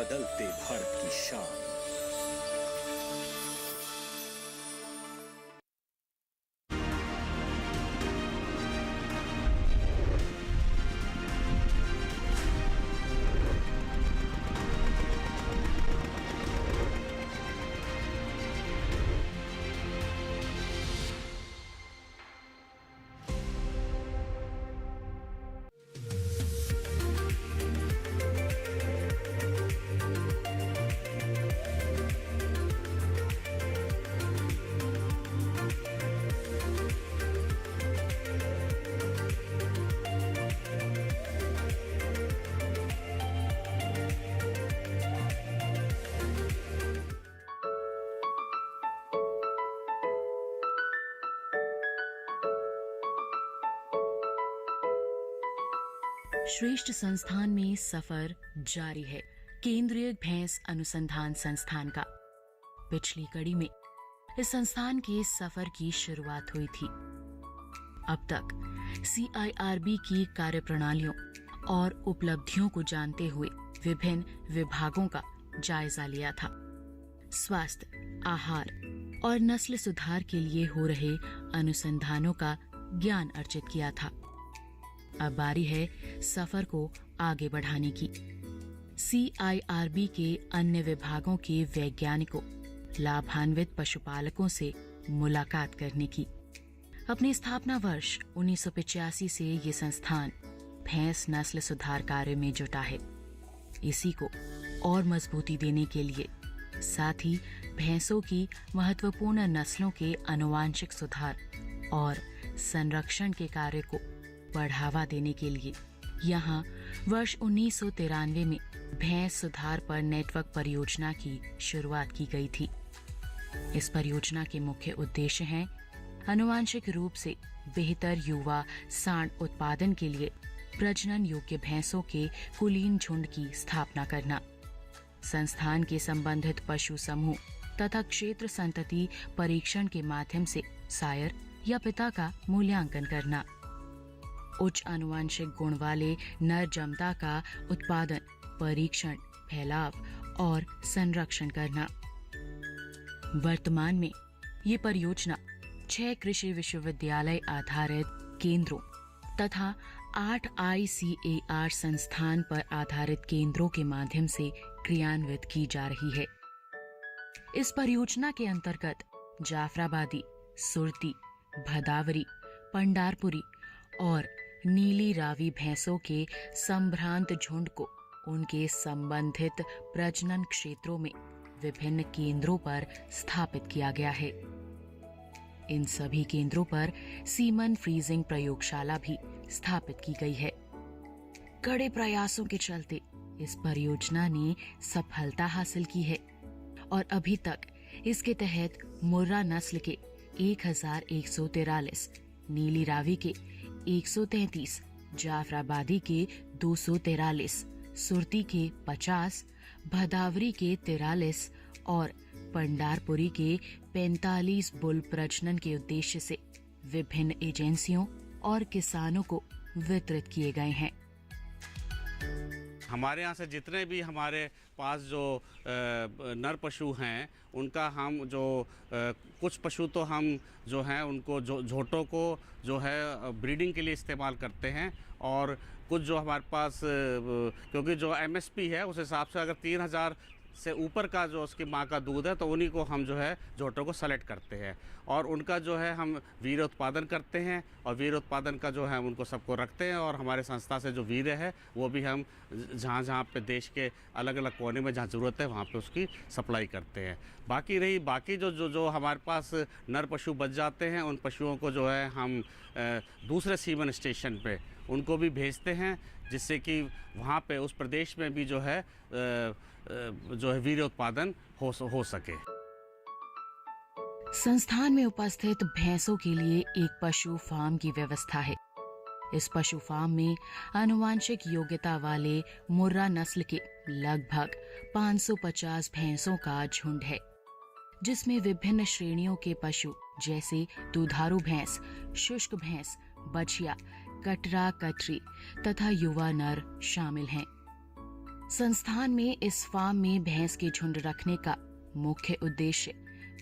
बदलते भारत की शान। श्रेष्ठ संस्थान में सफर जारी है। केंद्रीय भैंस अनुसंधान संस्थान का पिछली कड़ी में इस संस्थान के सफर की शुरुआत हुई थी। अब तक CIRB की कार्यप्रणालियों और उपलब्धियों को जानते हुए विभिन्न विभागों का जायजा लिया था। स्वास्थ्य, आहार और नस्ल सुधार के लिए हो रहे अनुसंधानों का ज्ञान अर्जित किया था। अब बारी है सफर को आगे बढ़ाने की। CIRB के अन्य विभागों के वैज्ञानिकों, लाभान्वित पशुपालकों से मुलाकात करने की। अपने स्थापना वर्ष 1985 से ये संस्थान भैंस नस्ल सुधार कार्य में जुटा है। इसी को और मजबूती देने के लिए साथ ही भैंसों की महत्वपूर्ण नस्लों के आनुवांशिक सुधार और संरक्षण के कार्य को बढ़ावा देने के लिए यहाँ वर्ष 1993 में भैंस सुधार पर नेटवर्क परियोजना की शुरुआत की गई थी। इस परियोजना के मुख्य उद्देश्य हैं आनुवांशिक रूप से बेहतर युवा सांड उत्पादन के लिए प्रजनन योग्य भैंसों के कुलीन झुंड की स्थापना करना, संस्थान के संबंधित पशु समूह तथा क्षेत्र संतति परीक्षण के माध्यम से सायर या पिता का मूल्यांकन करना, उच्च आनुवांशिक गुण वाले नर जमता का उत्पादन, परीक्षण, फैलाव और संरक्षण करना। वर्तमान में ये परियोजना 6 कृषि विश्वविद्यालय आधारित केंद्रों तथा 8 ICAR संस्थान पर आधारित केंद्रों के माध्यम से क्रियान्वित की जा रही है। इस परियोजना के अंतर्गत जाफराबादी, सुरती, भदावरी, पंडारपुरी और नीली रावी भैंसों के संभ्रांत झुंड को उनके संबंधित प्रजनन क्षेत्रों में विभिन्न केंद्रों पर स्थापित किया गया है। इन सभी केंद्रों पर सीमन फ्रीजिंग प्रयोगशाला भी स्थापित की गई है। कड़े प्रयासों के चलते इस परियोजना ने सफलता हासिल की है और अभी तक इसके तहत मुर्रा नस्ल के 1143, नीली रावी के 133, जाफराबादी के 243, सुरती के 50, भदावरी के 43 और पंडारपुरी के 45 बुल प्रजनन के उद्देश्य से विभिन्न एजेंसियों और किसानों को वितरित किए गए हैं। हमारे यहाँ से जितने भी हमारे पास जो नर पशु हैं उनका हम जो कुछ पशु तो हम जो हैं उनको झोटों को जो है ब्रीडिंग के लिए इस्तेमाल करते हैं और कुछ जो हमारे पास क्योंकि जो MSP है उस हिसाब से अगर 3000 से ऊपर का जो उसकी माँ का दूध है तो उन्हीं को हम जो है झोटों को सेलेक्ट करते हैं और उनका जो है हम वीर्य उत्पादन करते हैं और वीर्य उत्पादन का जो है उनको सबको रखते हैं और हमारे संस्था से जो वीर्य है वो भी हम जहाँ जहाँ पे देश के अलग अलग कोने में जहाँ ज़रूरत है वहाँ पे उसकी सप्लाई करते हैं। बाकी जो हमारे पास नर पशु बच जाते हैं उन पशुओं को जो है हम दूसरे सीमन स्टेशन पे उनको भी भेजते हैं जिससे कि वहाँ पे उस प्रदेश में भी जो है वीर्य उत्पादन हो सके। संस्थान में उपस्थित भैंसों के लिए एक पशु फार्म की व्यवस्था है। इस पशु फार्म में आनुवांशिक योग्यता वाले मुर्रा नस्ल के लगभग 550 भैंसों का झुंड है, जिसमें विभिन्न श्रेणियों के पशु जैसे दुधारू भैंस, शुष्क भैंस, बछिया, कटरा, कटरी तथा युवा नर शामिल हैं। संस्थान में इस फार्म में भैंस के झुंड रखने का मुख्य उद्देश्य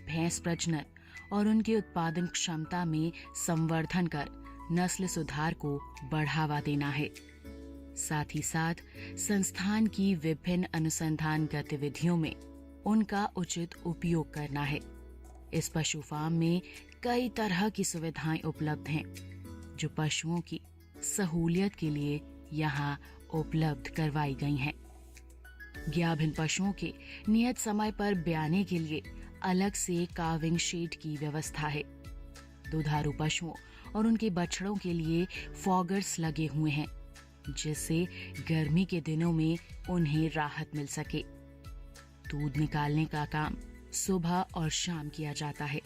भैंस प्रजनन और उनके उत्पादन क्षमता में संवर्धन कर नस्ल सुधार को बढ़ावा देना है। साथ ही साथ संस्थान की विभिन्न अनुसंधान गतिविधियों में उनका उचित उपयोग करना है। इस पशु फार्म में कई तरह की सुविधाएं उपलब्ध हैं, जो पशुओं की सहूलियत के लिए यहाँ उपलब्ध करवाई गई हैं। गाभिन पशुओं के नियत समय पर ब्याने के लिए अलग से काविंग शेड की व्यवस्था है। दुधारू पशुओं और उनके बछड़ों के लिए फॉगर्स लगे हुए हैं, जिससे गर्मी के दिनों में उन्हें राहत मिल सके। दूध निकालने का काम सुबह और शाम किया जाता है,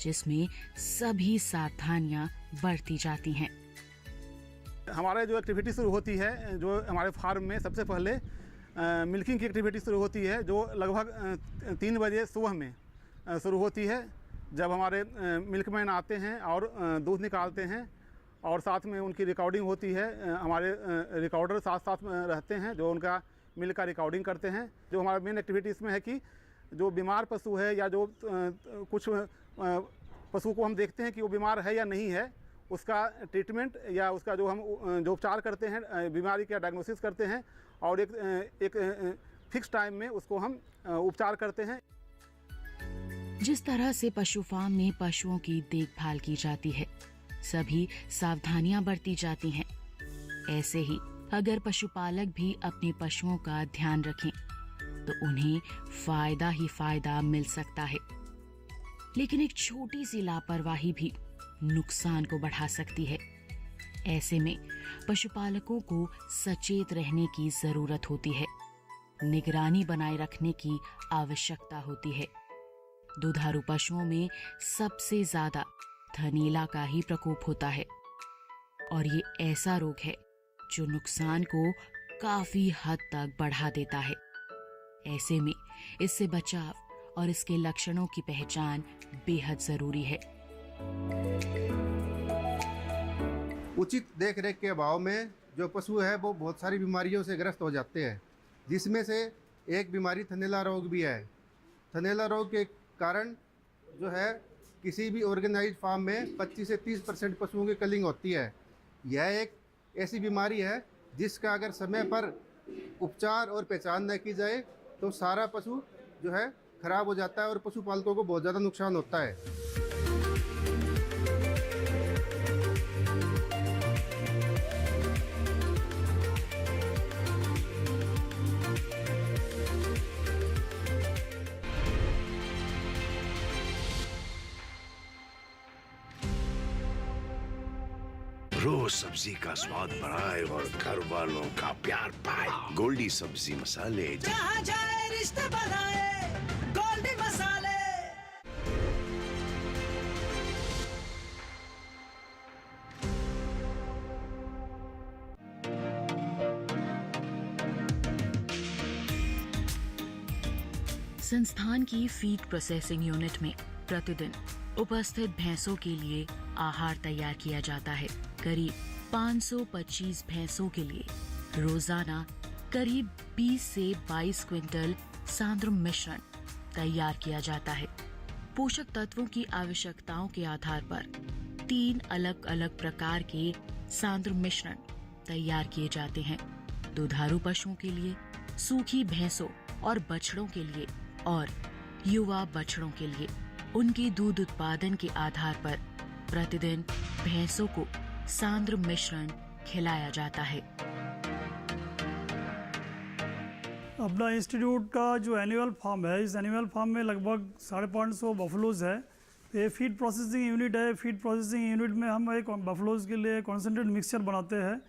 जिसमें सभी सावधानियां बरती जाती हैं। हमारे जो एक्टिविटी शुरू होती है, जो हमारे फार्म में सबसे पहले मिल्किंग की एक्टिविटी शुरू होती है, जो लगभग 3 बजे सुबह में शुरू होती है, जब हमारे मिल्कमैन आते हैं और दूध निकालते हैं, और साथ में उनकी रिकॉर्डिंग होती है। हमारे रिकॉर्डर साथ साथ में रहते हैं, जो उनका मिल्क का रिकॉर्डिंग करते हैं। जो हमारा मेन एक्टिविटी इसमें है कि जो बीमार पशु है या जो कुछ पशु को हम देखते हैं कि वो बीमार है या नहीं है, उसका ट्रीटमेंट या उसका जो हम जो उपचार करते हैं, बीमारी का डायग्नोसिस करते हैं, और एक फिक्स टाइम में उसको हम उपचार करते हैं। जिस तरह से पशु फार्म में पशुओं की देखभाल की जाती है, सभी सावधानियां बरती जाती हैं। ऐसे ही अगर पशुपालक भी अपने पशुओं का ध्यान रखें तो उन्हें फायदा ही फायदा मिल सकता है। लेकिन एक छोटी सी लापरवाही भी नुकसान को बढ़ा सकती है। ऐसे में पशुपालकों को सचेत रहने की जरूरत होती है। निगरानी बनाए रखने की आवश्यकता होती है। दुधारू पशुओं में सबसे ज्यादा थनैला का ही प्रकोप होता है, और ये ऐसा रोग है जो नुकसान को काफी हद तक बढ़ा देता है। ऐसे में इससे बचाव और इसके लक्षणों की पहचान बेहद जरूरी है। उचित देखरेख के अभाव में जो पशु है वो बहुत सारी बीमारियों से ग्रस्त हो जाते हैं, जिसमें से एक बीमारी थनैला रोग भी है। थनैला रोग के कारण जो है किसी भी ऑर्गेनाइज्ड फार्म में 25 से 30% पशुओं की कलिंग होती है। यह एक ऐसी बीमारी है जिसका अगर समय पर उपचार और पहचान न की जाए तो सारा पशु जो है खराब हो जाता है और पशुपालकों को बहुत ज़्यादा नुकसान होता है। रोज सब्जी का स्वाद बढ़ाए और घर वालों का प्यार पाए। गोल्डी सब्जी मसाले, जहाँ जाए रिश्ते बनाए, गोल्डी मसाले। संस्थान की फीड प्रोसेसिंग यूनिट में प्रतिदिन उपस्थित भैंसों के लिए आहार तैयार किया जाता है। करीब 525 भैंसों के लिए रोजाना करीब 20 से 22 क्विंटल सांद्र मिश्रण तैयार किया जाता है। पोषक तत्वों की आवश्यकताओं के आधार पर 3 अलग अलग प्रकार के सांद्र मिश्रण तैयार किए जाते हैं। दुधारू पशुओं के लिए, सूखी भैंसों और बछड़ों के लिए और युवा बछड़ों के लिए। उनके दूध उत्पादन के आधार पर प्रतिदिन भैंसों को सांद्र मिश्रण खिलाया जाता है। अपना इंस्टीट्यूट का जो एनुअल फार्म है, इस एनुअल फार्म में लगभग 550 बफलोज है। ये फीड प्रोसेसिंग यूनिट है। फीड प्रोसेसिंग यूनिट में हम एक बफलोज के लिए कॉन्सेंट्रेट मिक्सचर बनाते हैं,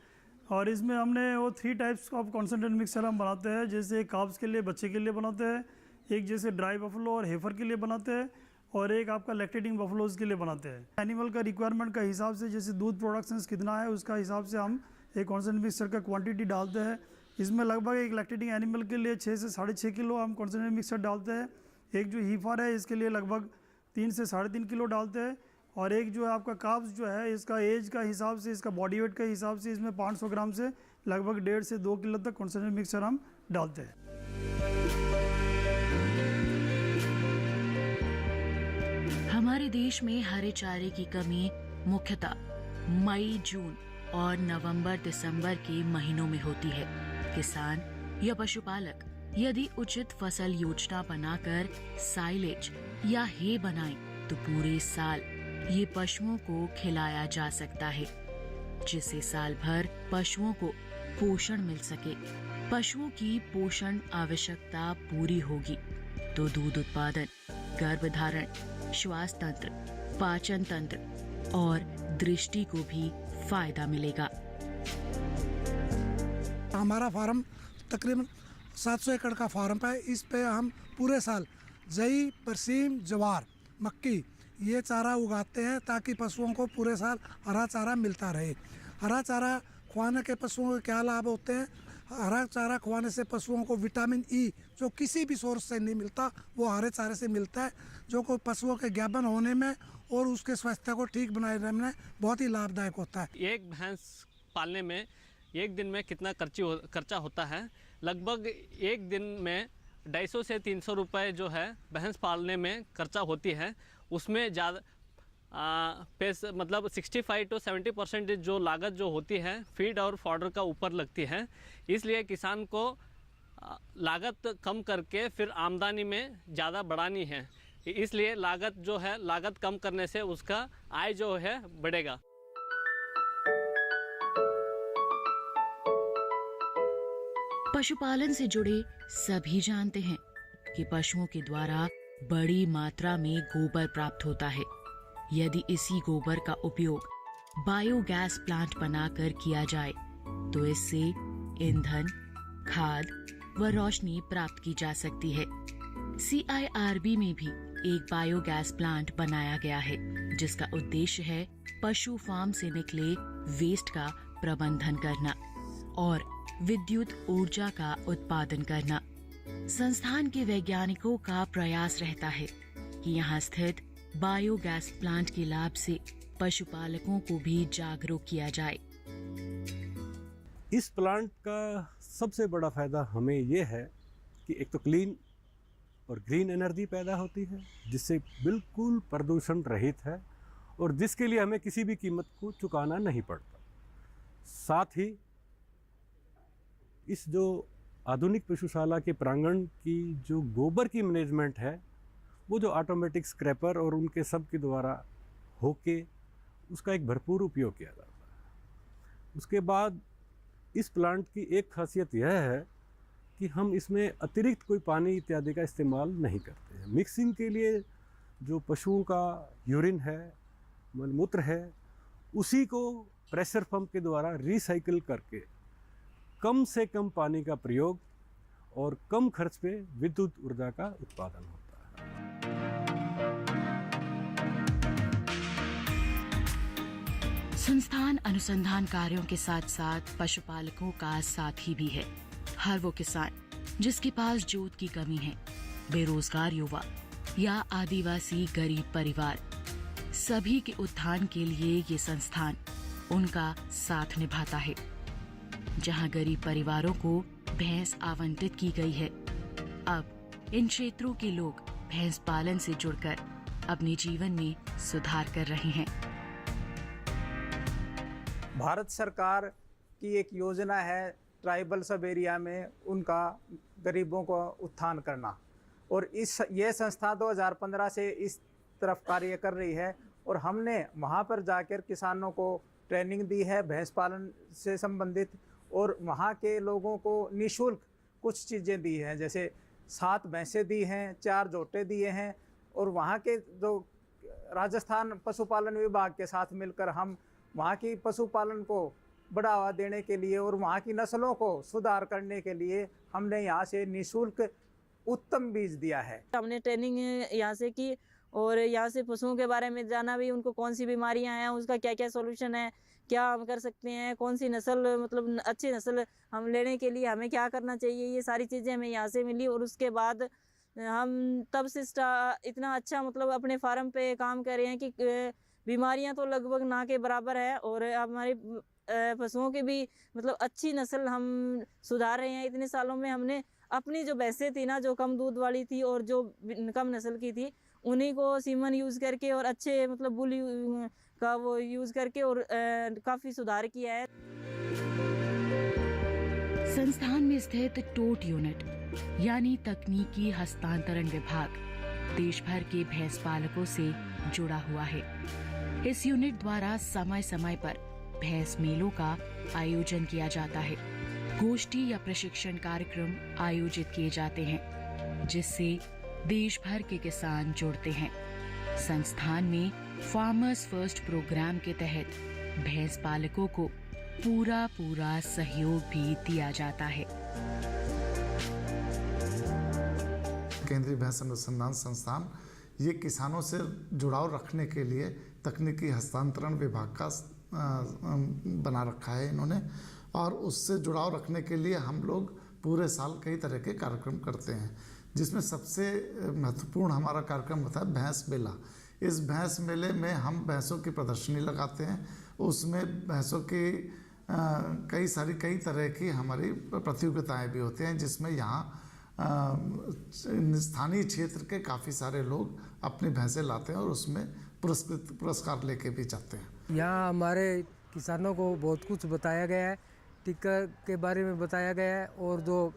और इसमें हमने वो 3 टाइप्स ऑफ कॉन्सेंट्रेट मिक्सचर हम बनाते हैं। जैसे एक काब्स के लिए, बच्चे के लिए बनाते हैं, एक जैसे ड्राई बफलो और हेफर के लिए बनाते हैं, और एक आपका लैक्टेटिंग बफलोज के लिए बनाते हैं। एनिमल का रिक्वायरमेंट का हिसाब से, जैसे दूध प्रोडक्शन कितना है उसका हिसाब से हम एक कॉन्सेंट्रेट मिक्सचर का क्वांटिटी डालते हैं। इसमें लगभग एक लैक्टेटिंग एनिमल के लिए 6 से 6.5 किलो हम कॉन्सेंट्रेट मिक्सचर डालते हैं। एक जो हीफर है इसके लिए लगभग 3 से 3.5 किलो डालते हैं, और एक जो है आपका काब्स जो है, इसका एज का हिसाब से, इसका बॉडी वेट के हिसाब से इसमें 500 ग्राम से लगभग 1.5 से 2 किलो तक कॉन्सेंट्रेट मिक्सचर हम डालते हैं। हमारे देश में हरे चारे की कमी मुख्यतः मई, जून और नवंबर, दिसंबर के महीनों में होती है। किसान या पशुपालक यदि उचित फसल योजना बनाकर साइलेज या हे बनाएं तो पूरे साल ये पशुओं को खिलाया जा सकता है, जिससे साल भर पशुओं को पोषण मिल सके। पशुओं की पोषण आवश्यकता पूरी होगी तो दूध उत्पादन, गर्भधारण, श्वास तंत्र, पाचन तंत्र और दृष्टि को भी फायदा मिलेगा। हमारा फार्म तकरीबन 700 एकड़ का फार्म है। इस पे हम पूरे साल जई, बरसीम, ज्वार, मक्की ये चारा उगाते हैं ताकि पशुओं को पूरे साल हरा चारा मिलता रहे। हरा चारा खुआने के पशुओं के क्या लाभ होते हैं? हरा चारा खुआने से पशुओं को विटामिन ई जो किसी भी सोर्स से नहीं मिलता वो हरे चारे से मिलता है, जो को पशुओं के ज्ञापन होने में और उसके स्वास्थ्य को ठीक बनाए रखने में बहुत ही लाभदायक होता है। एक भैंस पालने में एक दिन में कितना खर्चा होता है? लगभग एक दिन में 250 से 300 रुपये जो है भैंस पालने में खर्चा होती है। उसमें ज़्यादा मतलब 65 to 70% जो लागत जो होती है फीड और फॉडर का ऊपर लगती है। इसलिए किसान को लागत कम करके फिर आमदनी में ज़्यादा बढ़ानी है। इसलिए लागत कम करने से उसका आय जो है बढ़ेगा। पशुपालन से जुड़े सभी जानते हैं कि पशुओं के द्वारा बड़ी मात्रा में गोबर प्राप्त होता है। यदि इसी गोबर का उपयोग बायोगैस प्लांट बनाकर किया जाए तो इससे ईंधन, खाद व रोशनी प्राप्त की जा सकती है। CIRB में भी एक बायोगैस प्लांट बनाया गया है, जिसका उद्देश्य है पशु फार्म से निकले वेस्ट का प्रबंधन करना और विद्युत ऊर्जा का उत्पादन करना। संस्थान के वैज्ञानिकों का प्रयास रहता है कि यहाँ स्थित बायोगैस प्लांट के लाभ से पशुपालकों को भी जागरूक किया जाए। इस प्लांट का सबसे बड़ा फायदा हमें ये है कि एक तो क्लीन और ग्रीन एनर्जी पैदा होती है, जिससे बिल्कुल प्रदूषण रहित है और जिसके लिए हमें किसी भी कीमत को चुकाना नहीं पड़ता। साथ ही इस जो आधुनिक पशुशाला के प्रांगण की जो गोबर की मैनेजमेंट है वो जो ऑटोमेटिक स्क्रैपर और उनके सब के द्वारा होके उसका एक भरपूर उपयोग किया जाता है। उसके बाद इस प्लांट की एक खासियत यह है कि हम इसमें अतिरिक्त कोई पानी इत्यादि का इस्तेमाल नहीं करते हैं। मिक्सिंग के लिए जो पशुओं का यूरिन है, मलमूत्र है, उसी को प्रेशर पंप के द्वारा रिसाइकिल करके कम से कम पानी का प्रयोग और कम खर्च पे विद्युत ऊर्जा का उत्पादन होता है। संस्थान अनुसंधान कार्यों के साथ साथ पशुपालकों का साथी भी है। हर वो किसान जिसके पास जोत की कमी है, बेरोजगार युवा या आदिवासी गरीब परिवार, सभी के उत्थान के लिए ये संस्थान उनका साथ निभाता है। जहां गरीब परिवारों को भैंस आवंटित की गई है, अब इन क्षेत्रों के लोग भैंस पालन से जुड़कर अपने जीवन में सुधार कर रहे हैं। भारत सरकार की एक योजना है ट्राइबल सब एरिया में उनका गरीबों को उत्थान करना, और ये संस्था 2015 से इस तरफ कार्य कर रही है। और हमने वहाँ पर जाकर किसानों को ट्रेनिंग दी है भैंस पालन से संबंधित, और वहाँ के लोगों को निःशुल्क कुछ चीज़ें दी हैं, जैसे 7 भैंसें दी हैं, 4 जोटे दिए हैं। और वहाँ के जो राजस्थान पशुपालन विभाग के साथ मिलकर हम वहाँ की पशुपालन को बढ़ावा देने के लिए और वहाँ की नस्लों को सुधार करने के लिए हमने यहाँ से निःशुल्क उत्तम बीज दिया है। हमने ट्रेनिंग यहाँ से की और यहाँ से पशुओं के बारे में जाना भी, उनको कौन सी बीमारियाँ हैं, उसका क्या क्या सॉल्यूशन है, क्या हम कर सकते हैं, कौन सी नस्ल मतलब अच्छी नस्ल हम लेने के लिए हमें क्या करना चाहिए, ये सारी चीज़ें हमें यहाँ से मिली। और उसके बाद हम तब से इतना अच्छा मतलब अपने फार्म पे काम कर रहे हैं कि बीमारियां तो लगभग ना के बराबर है और हमारी पशुओं के भी मतलब अच्छी नस्ल हम सुधार रहे हैं। इतने सालों में हमने अपनी जो भैंसें थी ना, जो कम दूध वाली थी और जो कम नस्ल की थी, उन्हीं को सीमन यूज़ करके और अच्छे मतलब बुल का वो यूज़ करके और काफ़ी सुधार किया है। संस्थान में स्थित टोट यूनिट यानी तकनीकी हस्तांतरण विभाग देश भर के भैंस पालकों से जुड़ा हुआ है। इस यूनिट द्वारा समय समय पर भैंस मेलों का आयोजन किया जाता है। गोष्ठी या प्रशिक्षण कार्यक्रम आयोजित किए जाते हैं, जिससे देश भर के किसान जुड़ते हैं। संस्थान में फार्मर्स फर्स्ट प्रोग्राम के तहत भैंस पालकों को पूरा सहयोग भी दिया जाता है। केंद्रीय भैंस अनुसंधान संस्थान ये किसानों से जुड़ाव रखने के लिए तकनीकी हस्तांतरण विभाग का बना रखा है इन्होंने, और उससे जुड़ाव रखने के लिए हम लोग पूरे साल कई तरह के कार्यक्रम करते हैं, जिसमें सबसे महत्वपूर्ण हमारा कार्यक्रम होता है भैंस मेला। इस भैंस मेले में हम भैंसों की प्रदर्शनी लगाते हैं। उसमें भैंसों की कई तरह की हमारी प्रतियोगिताएं भी होती हैं, जिसमें यहाँ स्थानीय क्षेत्र के काफ़ी सारे लोग अपनी भैंसें लाते हैं और उसमें पुरस्कार लेके भी जाते हैं। यहाँ हमारे किसानों को बहुत कुछ बताया गया है, टीका के बारे में बताया गया है, और जो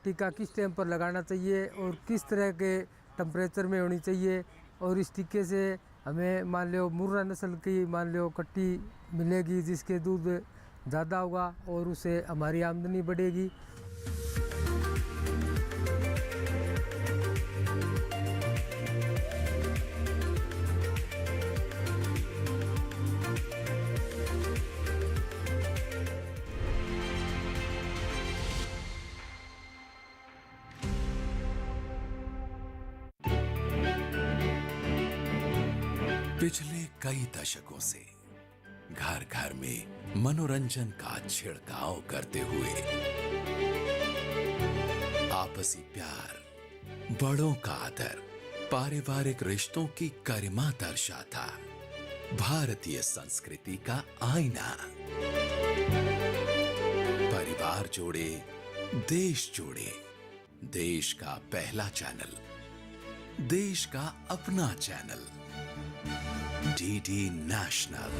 टीका किस टाइम पर लगाना चाहिए और किस तरह के टेम्परेचर में होनी चाहिए, और इस टीके से हमें मान लो मुर्रा नस्ल की मान लो कट्टी मिलेगी जिसके दूध ज़्यादा होगा और उससे हमारी आमदनी बढ़ेगी। पिछले कई दशकों से घर घर में मनोरंजन का छिड़काव करते हुए आपसी प्यार, बड़ों का आदर, पारिवारिक रिश्तों की गरिमा दर्शाता भारतीय संस्कृति का आईना। परिवार जोड़े, देश जोड़े, देश का पहला चैनल, देश का अपना चैनल, डीडी नेशनल।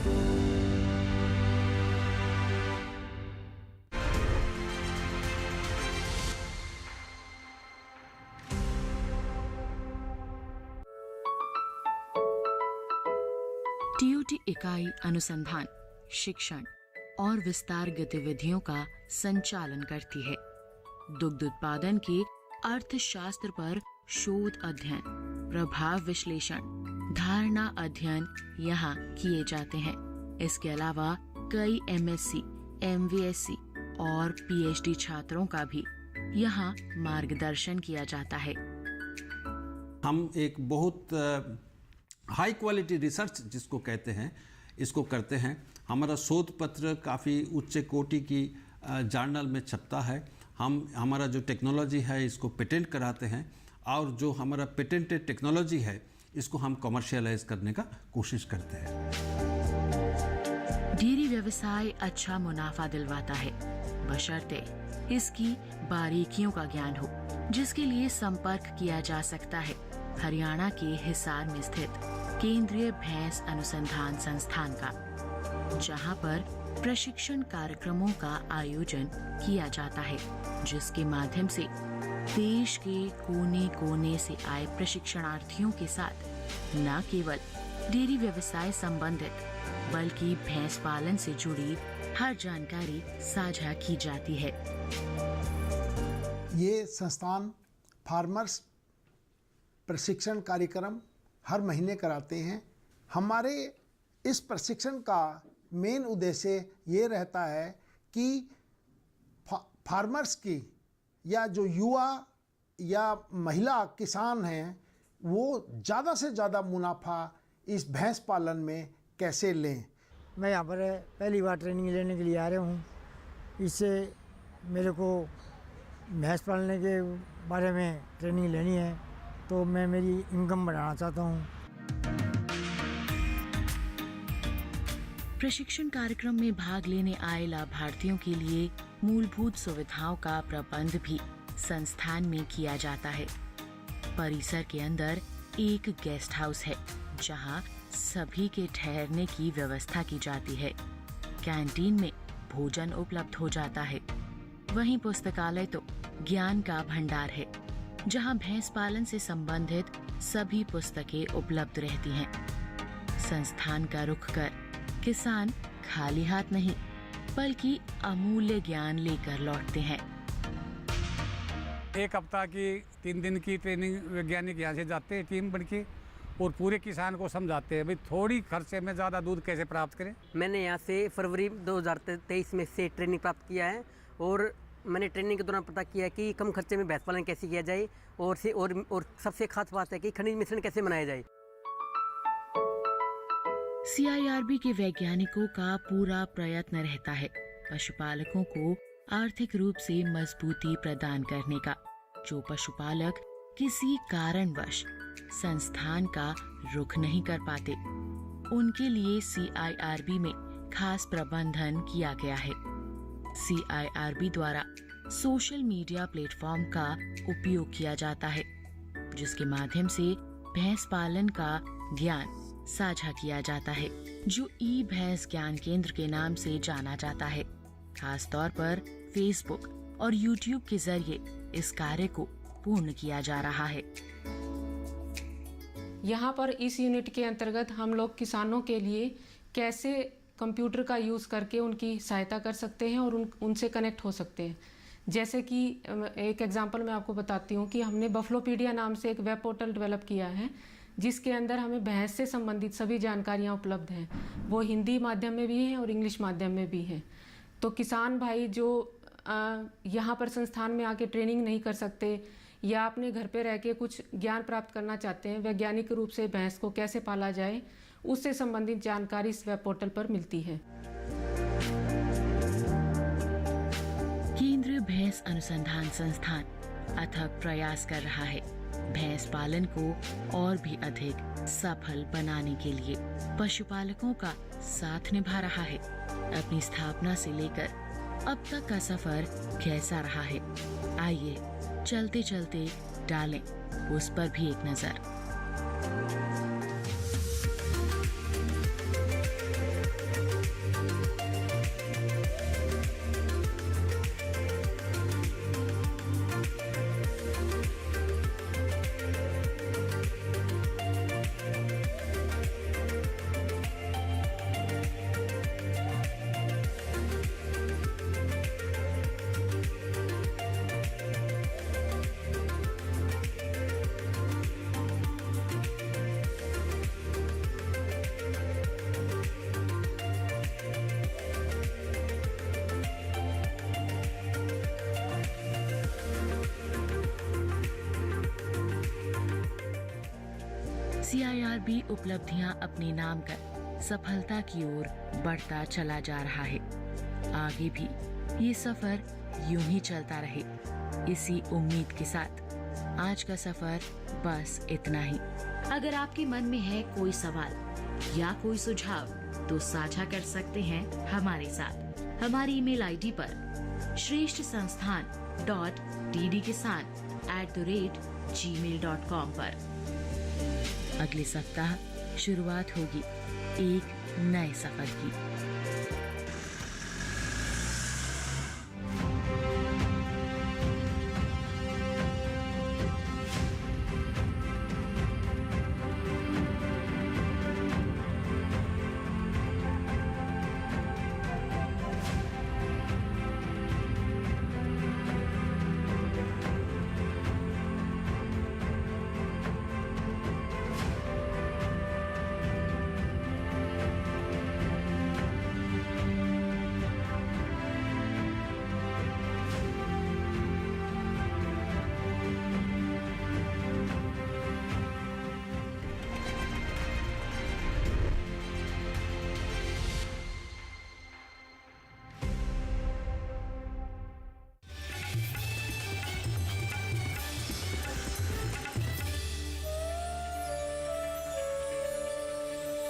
टीओटी इकाई अनुसंधान, शिक्षण और विस्तार गतिविधियों का संचालन करती है। दुग्ध उत्पादन के अर्थशास्त्र पर शोध अध्ययन, प्रभाव विश्लेषण, धारणा अध्ययन यहाँ किए जाते हैं। इसके अलावा कई एमएससी, एमवीएससी और पीएचडी छात्रों का भी यहाँ मार्गदर्शन किया जाता है। हम एक बहुत हाई क्वालिटी रिसर्च जिसको कहते हैं, इसको करते हैं। हमारा शोध पत्र काफ़ी उच्च कोटि की जर्नल में छपता है। हमारा जो टेक्नोलॉजी है इसको पेटेंट कराते हैं, और जो हमारा पेटेंटेड टेक्नोलॉजी है इसको हम कमर्शियलाइज करने का कोशिश करते हैं। डेयरी व्यवसाय अच्छा मुनाफा दिलवाता है, बशर्ते इसकी बारीकियों का ज्ञान हो, जिसके लिए संपर्क किया जा सकता है हरियाणा के हिसार में स्थित केंद्रीय भैंस अनुसंधान संस्थान का, जहां पर प्रशिक्षण कार्यक्रमों का आयोजन किया जाता है, जिसके माध्यम से देश के कोने कोने से आए प्रशिक्षणार्थियों के साथ न केवल डेयरी व्यवसाय संबंधित बल्कि भैंस पालन से जुड़ी हर जानकारी साझा की जाती है। ये संस्थान फार्मर्स प्रशिक्षण कार्यक्रम हर महीने कराते हैं। हमारे इस प्रशिक्षण का मेन उद्देश्य ये रहता है कि फार्मर्स की या जो युवा या महिला किसान हैं वो ज़्यादा से ज़्यादा मुनाफा इस भैंस पालन में कैसे लें। मैं यहाँ पर पहली बार ट्रेनिंग लेने के लिए आ रहा हूँ। इससे मेरे को भैंस पालने के बारे में ट्रेनिंग लेनी है, तो मैं मेरी इनकम बढ़ाना चाहता हूँ। प्रशिक्षण कार्यक्रम में भाग लेने आए लाभार्थियों के लिए मूलभूत सुविधाओं का प्रबंध भी संस्थान में किया जाता है। परिसर के अंदर एक गेस्ट हाउस है जहां सभी के ठहरने की व्यवस्था की जाती है। कैंटीन में भोजन उपलब्ध हो जाता है। वहीं पुस्तकालय तो ज्ञान का भंडार है जहां भैंस पालन से संबंधित सभी पुस्तकें उपलब्ध रहती हैं। संस्थान का रुख कर किसान खाली हाथ नहीं बल्कि अमूल्य ज्ञान लेकर लौटते हैं। एक हफ्ता की 3 दिन की ट्रेनिंग वैज्ञानिक यहाँ से जाते हैं टीम बन के और पूरे किसान को समझाते हैं भाई थोड़ी खर्चे में ज़्यादा दूध कैसे प्राप्त करें। मैंने यहाँ से फरवरी 2023 में से ट्रेनिंग प्राप्त किया है और मैंने ट्रेनिंग के दौरान पता किया कि कम खर्चे में भैंस पालन कैसे किया जाए और सबसे खास बात है कि खनिज मिश्रण कैसे बनाया जाए। CIRB के वैज्ञानिकों का पूरा प्रयत्न रहता है पशुपालकों को आर्थिक रूप से मजबूती प्रदान करने का। जो पशुपालक किसी कारणवश संस्थान का रुख नहीं कर पाते, उनके लिए CIRB में खास प्रबंधन किया गया है। CIRB द्वारा सोशल मीडिया प्लेटफॉर्म का उपयोग किया जाता है जिसके माध्यम से भैंस पालन का ज्ञान साझा किया जाता है जो भैंस ज्ञान केंद्र के नाम से जाना जाता है। खास तौर पर फेसबुक और यूट्यूब के जरिए इस कार्य को पूर्ण किया जा रहा है। यहाँ पर इस यूनिट के अंतर्गत हम लोग किसानों के लिए कैसे कंप्यूटर का यूज़ करके उनकी सहायता कर सकते हैं और उनसे कनेक्ट हो सकते हैं। जैसे कि एक एग्जांपल मैं आपको बताती हूँ कि हमने बफलोपीडिया नाम से एक वेब पोर्टल डेवलप किया है जिसके अंदर हमें भैंस से संबंधित सभी जानकारियाँ उपलब्ध हैं। वो हिंदी माध्यम में भी हैं और इंग्लिश माध्यम में भी हैं। तो किसान भाई जो यहाँ पर संस्थान में आके ट्रेनिंग नहीं कर सकते या अपने घर पे रह के कुछ ज्ञान प्राप्त करना चाहते हैं, वैज्ञानिक रूप से भैंस को कैसे पाला जाए, उससे संबंधित जानकारी इस वेब पोर्टल पर मिलती है। केंद्रीय भैंस अनुसंधान संस्थान अथक प्रयास कर रहा है भैंस पालन को और भी अधिक सफल बनाने के लिए। पशुपालकों का साथ निभा रहा है। अपनी स्थापना से लेकर अब तक का सफर कैसा रहा है, आइए चलते चलते डालें उस पर भी एक नजर। CIRB उपलब्धियां अपने नाम कर सफलता की ओर बढ़ता चला जा रहा है। आगे भी ये सफर यूं ही चलता रहे, इसी उम्मीद के साथ आज का सफर बस इतना ही। अगर आपके मन में है कोई सवाल या कोई सुझाव तो साझा कर सकते हैं हमारे साथ हमारी ईमेल आईडी पर shreshthsansthan.ddkisan@gmail.com पर। अगले सप्ताह शुरुआत होगी एक नए सफर की।